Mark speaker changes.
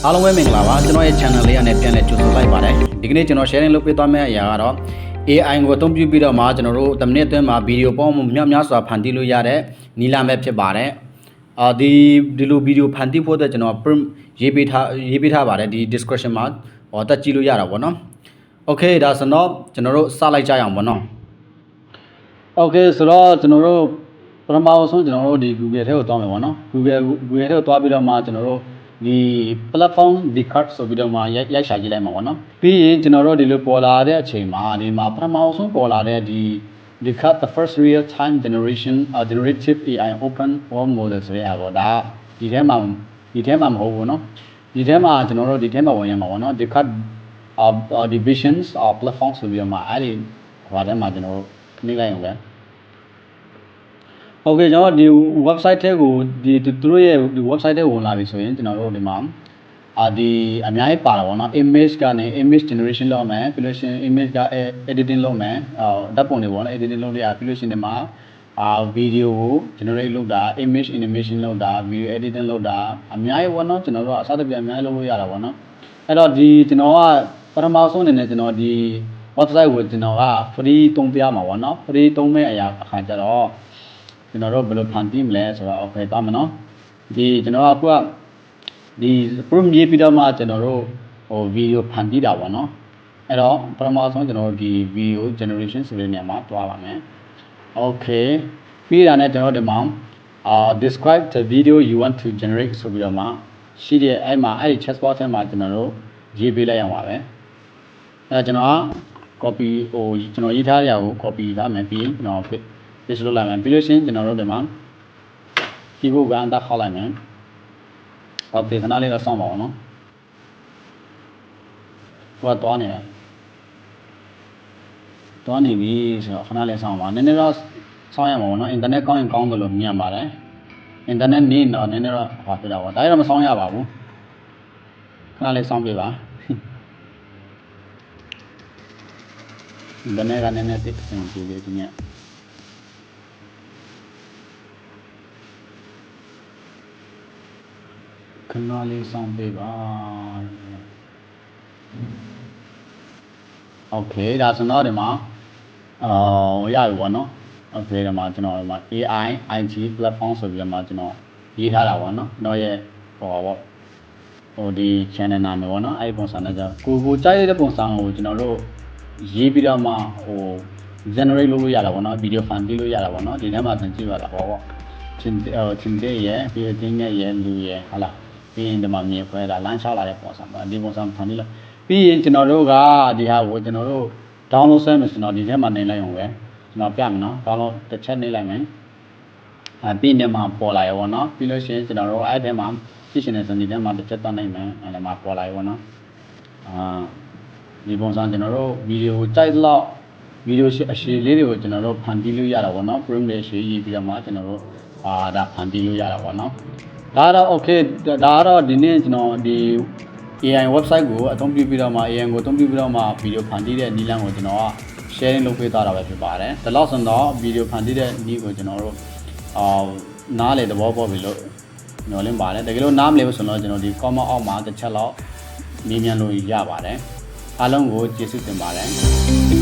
Speaker 1: အားလုံးပဲမင်္ဂလာပါကျွန်တော်ရဲ့ channel လေးကနေပြန်လည်ကြိုဆိုလိုက်ပါတယ်ဒီကနေ့ကျွန်တော် sharing လုပ်ပေးသွားမယ့်အရာကတော့ AI ကိုအသုံးပြုပြီးတော့မှကျွန်တော်တို့10မိနစ်အတွင်းမှာဗီဒီယိုပေါင်းများစွာဖန်တီးလို့ရတဲ့နည်းလမ်းပဲဖြစ်ပါတယ်ဒီလိုဗီဒီယိုဖန်တီးဖို့အတွက်ကျွန်တော် prompt ရေးပေးထားပါတယ်ဒီ description မှာတက်ကြည့်လို့ရတာပေါ့နော် Okay ဒါဆိုတော့ကျွန်တော်တို့စလိုက်ကြရအောင်ပေါ့နော် Okay ဆိုတော့ကျွန်တော်တို့ပထမဆုံးကျွန်တော်တို့ဒီ Google ထဲကိုသွားမယ်ပေါ့နော် Google ထဲကိုသွားပြီးတော့မှကျွန်တော်တို့ဒီ platform Descartes ဆိုပြီးတော့မှရိုက်ရှာကြည့်လိုက်မှာပေါ့နော်ပြီးရင်ကျွန်တော်တို့ဒီလိုပေါ်လာတဲ့အချိန်မှာဒီမှာပထမဆုံးပေါ်လာတဲ့ဒီ Descartes the first real time generation generative AI open world model ဆိုရပါတော့ဒါဒီထဲမှာမဟုတ်ဘူးเนาะဒီထဲမှာကျွန်တော်တို့ဒီထဲမှာဝင်ရမှာပေါ့နော် Descartes divisions of platform ဆိုပြီးတော့မှအဲ့ဒီဘာထဲမှာကျွန်တော်တို့နှိမ့်လိုက်အောင်ပဲဟုတ်ကဲ့ကျွန်တော်ဒီ website ထဲကိုဒီသူတို့ရဲ့ website ထဲကိုဝင်လာပြီဆိုရင်ကျွန်တော်တို့ဒီမှာဒီအများကြီးပါတာပေါ့နော် image ကနေ image generation လုပ်မယ်ပြီးလို့ရှိရင် image က editing လုပ်မယ်ဓာတ်ပုံတွေပေါ့နော် editing လုပ်ရပြီးလို့ရှိရင်ဒီမှာvideo ကို generate လုပ်တာ image animation လုပ်တာ video editing လုပ်တာအများကြီးပေါ့နော်ကျွန်တော်တို့အစသဖြင့်အများကြီးလုပ်လို့ရတာပေါ့နော်အဲ့တော့ဒီကျွန်တော်ကပထမဆုံးအနေနဲ့ကျွန်တော်ဒီ website ကိုကျွန်တော်က free သုံးပြမှာပေါ့နော် free သုံးမဲ့အခါကျတော့ကျွန်တော်တို့ဘယ်လိုဖန်တီးမလဲဆိုတော့ okay သွားမယ်နော်ဒီကျွန်တော်ကအခုကဒီ prompt ရေးပြီးတော့မှကျွန်တော်တို့video ဖန်တီးတာပေါ့နော်အဲ့တော့ပထမဆုံးကျွန်တော်တို့ဒီ video generation ဆိုတဲ့နေရာမှာတွားပါမယ် okay ပြီးတာနဲ့ကျွန်တော်တို့ဒီမှာdescribe the video you want to generate ဆိုပြီးတော့မှရှိတဲ့အဲ့မှာအဲ့ဒီ chat box ထဲမှာကျွန်တော်တို့ရေးပေးလိုက်ရမှာပဲအဲ့ကျွန်တော်က copy ကျွန်တော်ရေးထားတဲ့ဟာကို copy ထားမယ်ပြီးကျွန်တော် paste လုပ်လိုက်မယ်ပြီးလို့ရှိရင်ကျွန်တော်တို့ဒီမှာ keyboard ကအန်တာခေါက်လိုက်မယ်ဟုတ်ပြီခဏလေးတော့စောင့်ပါအောင်နော်ဟိုကတွားနေပြီဆိုတော့ခဏလေးစောင့်ပါနည်းနည်းတော့စောင့်ရမှာပေါ့နော်အင်တာနက်ကောင်းရင်ကောင်းတယ်လို့မြင်ပါတယ်အင်တာနက်နေတော့နည်းနည်းတော့ဟာပြတာပေါ့ဒါရတော့မစောင့်ရပါဘူးခဏလေးစောင့်ပြပါအင်တာနက်ကနည်းနည်းသိအောင်ကြည့်လေဒီနေ့ခဏလေးစောင့်ပေးပါ Okay ဒါဆိုတော့ဒီမှာရပြီပေါ့နော် Okay ဒီမှာကျွန်တော်ဒီမှာ AI IT platform ဆိုပြီးတော့မှကျွန်တော်ရေးထားတာပေါ့နော်ကျွန်တော်ရဲ့ဒီ channel နာမည်ပေါ့နော်အဲ့ဒီပုံစံနဲ့ကိုကြိုက်တဲ့ပုံစံကိုကျွန်တော်တို့ရေးပြီးတော့မှgenerate လုပ်လို့ရတာပေါ့နော် video file ပေးလို့ရတာပေါ့နော်ဒီထဲမှာသင်ကြည့်ရတာပေါ့ချင်းတဲ့ရဲ့ပြီးတော့တင်းနဲ့ရဲ့လူရဲ့ဟုတ်လားပြီးရင်ဒီမှာမြင်ခွဲတာလမ်းချလာတဲ့ပုံစံပါဒီပုံစံဖန်တီးလိုက်ပြီးရင်ကျွန်တော်တို့ကဒီဟာကိုကျွန်တော်တို့ download ဆက်မယ်ဆိုတော့ဒီထဲမှာနေလိုက်အောင်ပဲကျွန်တော်ပြမယ်နော် download တစ်ချက်နေလိုက်မယ်ပြီးနေမှာပေါ်လာရပါတော့ပြီးလို့ရှိရင်ကျွန်တော်တို့အဲ့ထဲမှာကြည့်ရှင်တဲ့စံဒီထဲမှာတစ်ချက်တက်နိုင်မယ်အဲ့ဒါမှာပေါ်လာရပါတော့ဒီပုံစံကျွန်တော်တို့ဗီဒီယိုကြိုက်လောက်ဗီဒီယိုအရှည်လေးတွေကိုကျွန်တော်တို့ဖန်တီးလို့ရတာပေါ့နော် print လေးရှည်ရေးပြီးတော့မှကျွန်တော်တို့ဒါဖန်တီးလို့ရတာပေါ့နော်ဒါတော့ okay ဒါကတော့ဒီနေ့ကျွန်တော်ဒီ AI website ကိုအသုံးပြုပြီးတော့မှ AI ကိုအသုံးပြုပြီးတော့မှဗီဒီယိုဖန်တီးတဲ့နည်းလမ်းကိုကျွန်တော်က sharing လုပ်ပေးသွားတာပဲဖြစ်ပါတယ်ဒါလို့ဆိုတော့ဗီဒီယိုဖန်တီးတဲ့နည်းကိုကျွန်တော်တို့နားလေသဘောပေါက်ပြီလို့ညွှန်လင်းပါတယ်တကယ်လို့နားမလည်ဘူးဆိုတော့ကျွန်တော်ဒီ comment အောက်မှာတစ်ချက်လောက်မြင်မြန်လို့ရပါတယ်အားလုံးကိုကျေးဇူးတင်ပါတယ်